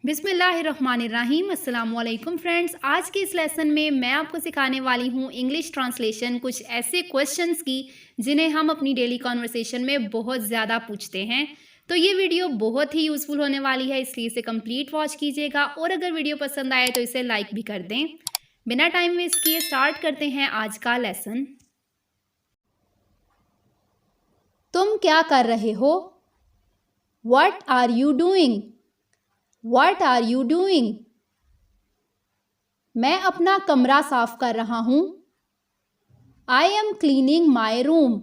बिस्मिल्लाहिर्रहमानिर्रहीम। अस्सलाम वालेकुम फ्रेंड्स। आज के इस लेसन में मैं आपको सिखाने वाली हूँ इंग्लिश ट्रांसलेशन, कुछ ऐसे क्वेश्चंस की जिन्हें हम अपनी डेली कॉन्वर्सेशन में बहुत ज़्यादा पूछते हैं। तो ये वीडियो बहुत ही यूज़फुल होने वाली है, इसलिए इसे कंप्लीट वॉच कीजिएगा और अगर वीडियो पसंद आए तो इसे लाइक भी कर दें। बिना टाइम वेस्ट किए स्टार्ट करते हैं आज का लेसन। तुम क्या कर रहे हो? What are you doing? What are you doing? मैं अपना कमरा साफ कर रहा हूँ। I am cleaning my room.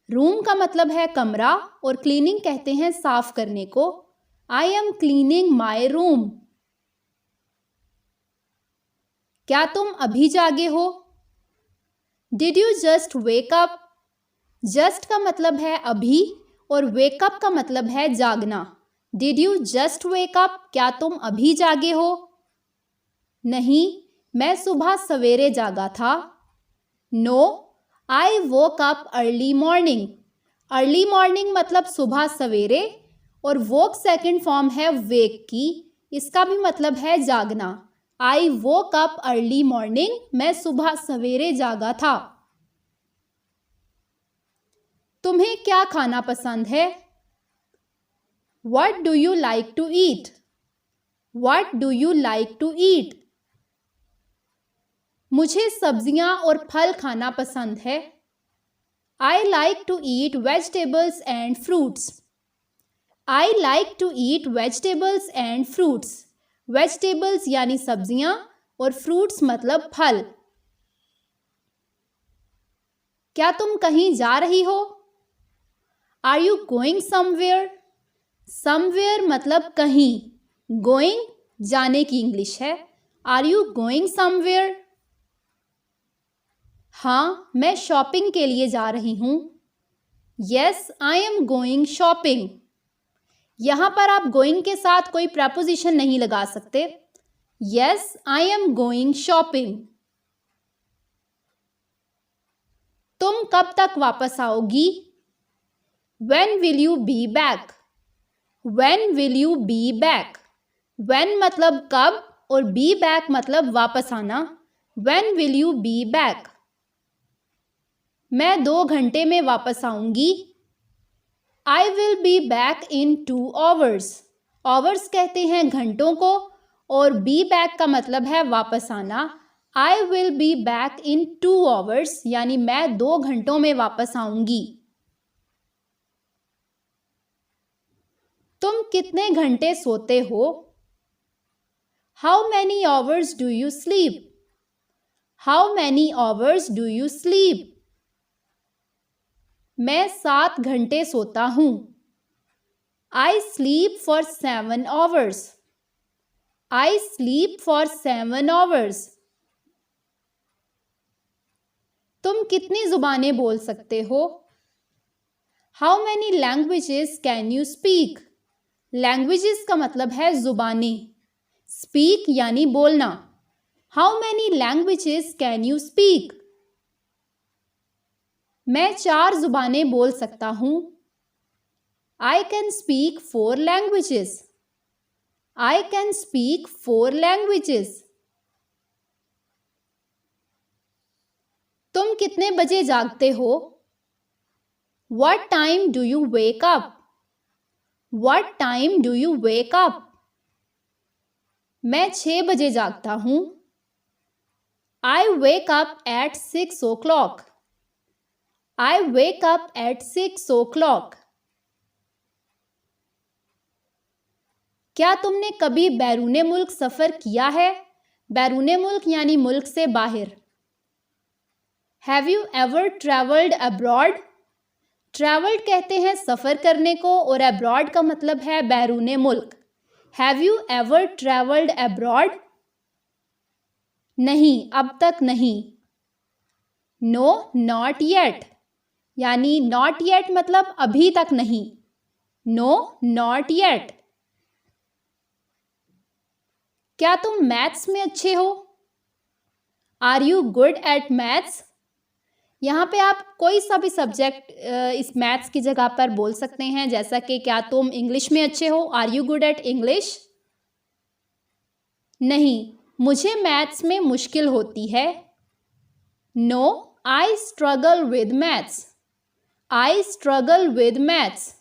Room का मतलब है कमरा और क्लीनिंग कहते हैं साफ करने को। I am cleaning my room. क्या तुम अभी जागे हो? Did you just wake up? Just का मतलब है अभी और wake up का मतलब है जागना। Did you just wake up? क्या तुम अभी जागे हो? नहीं, मैं सुबह सवेरे जागा था। No, I woke up early morning. Early morning मतलब सुबह सवेरे और woke सेकंड फॉर्म है wake की, इसका भी मतलब है जागना। I woke up early morning. मैं सुबह सवेरे जागा था। तुम्हें क्या खाना पसंद है? What do you like to eat? What do you like to eat? मुझे सब्जियां और फल खाना पसंद है। I like to eat vegetables and fruits. I like to eat vegetables and fruits. Vegetables यानी सब्जियां और fruits मतलब फल। क्या तुम कहीं जा रही हो? Are you going somewhere? Somewhere मतलब कहीं, going जाने की इंग्लिश है। Are you going somewhere? हाँ, मैं शॉपिंग के लिए जा रही हूँ। Yes, I am going shopping. यहाँ पर आप going के साथ कोई preposition नहीं लगा सकते। Yes, I am going shopping. तुम कब तक वापस आओगी? When will you be back? When will you be back? When मतलब कब और be back मतलब वापस आना। When will you be back? मैं 2 घंटे में वापस आऊंगी। I will be back in 2 hours. Hours कहते हैं घंटों को और be back का मतलब है वापस आना। I will be back in 2 hours यानी मैं 2 घंटों में वापस आऊंगी। तुम कितने घंटे सोते हो? How many hours do you sleep? How many hours do you sleep? मैं 7 घंटे सोता हूँ। I sleep for 7 hours. I sleep for 7 hours. तुम कितनी जुबानें बोल सकते हो? How many languages can you speak? Languages का मतलब है जुबानें। Speak यानी बोलना। How many languages can you speak? मैं 4 जुबानें बोल सकता हूँ। I can speak 4 languages. I can speak 4 languages. तुम कितने बजे जागते हो? What time do you wake up? What time do you wake up? मैं 6 बजे जागता हूँ। I wake up at 6 o'clock. I wake up at 6 o'clock. क्या तुमने कभी बैरूने मुल्क सफ़र किया है? बैरूने मुल्क यानी मुल्क से बाहर। Have you ever traveled abroad? Traveled कहते हैं सफ़र करने को और abroad का मतलब है बैरूने मुल्क। Have you ever traveled abroad? नहीं, अब तक नहीं। No, not yet. यानी not yet मतलब अभी तक नहीं। No, not yet. क्या तुम मैथ्स में अच्छे हो? Are you good at maths? यहाँ पे आप कोई सा भी सब्जेक्ट इस मैथ्स की जगह पर बोल सकते हैं, जैसा कि क्या तुम इंग्लिश में अच्छे हो? Are you good at English? नहीं, मुझे मैथ्स में मुश्किल होती है। No, I struggle with maths. I struggle with maths.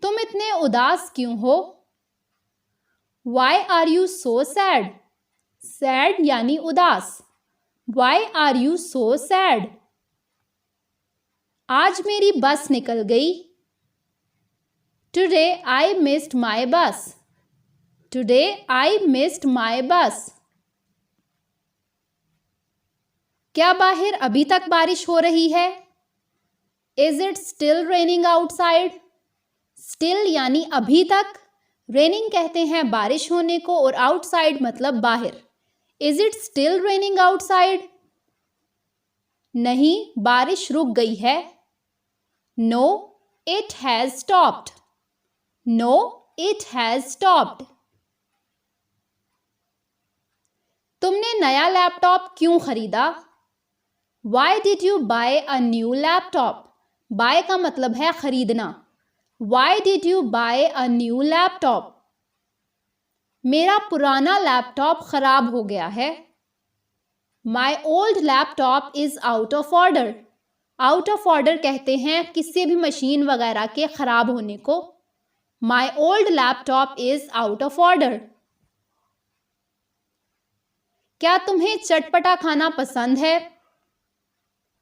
तुम इतने उदास क्यों हो? Why are you so sad? Sad यानी उदास। Why are you so sad? आज मेरी बस निकल गई। टुडे आई मिस्ड माई बस। टुडे आई मिस्ड माई बस। क्या बाहर अभी तक बारिश हो रही है? Is it still raining outside? Still यानी अभी तक। रेनिंग कहते हैं बारिश होने को और आउटसाइड मतलब बाहर। Is it still raining outside? नहीं, बारिश रुक गई है। No, it has stopped. No, it has stopped. तुमने नया लैपटॉप क्यों खरीदा? Why did you buy a new laptop? Buy का मतलब है खरीदना। Why did you buy a new laptop? मेरा पुराना लैपटॉप खराब हो गया है। My old laptop is out of order. Out of order कहते हैं किसी भी मशीन वगैरह के खराब होने को। My old laptop is out of order. क्या तुम्हें चटपटा खाना पसंद है?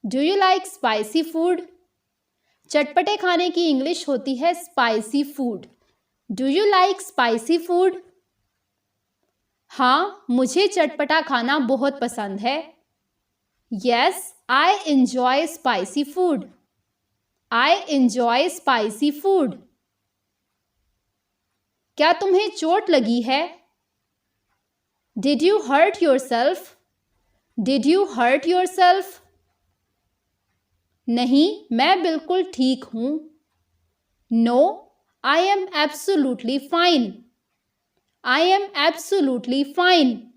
Do you like spicy food? चटपटे खाने की इंग्लिश होती है spicy food. Do you like spicy food? हाँ, मुझे चटपटा खाना बहुत पसंद है। Yes, I enjoy spicy food. I enjoy spicy food. क्या तुम्हें चोट लगी है? Did you hurt yourself? Did you hurt yourself? नहीं, मैं बिल्कुल ठीक हूं। No, I am absolutely fine. I am absolutely fine.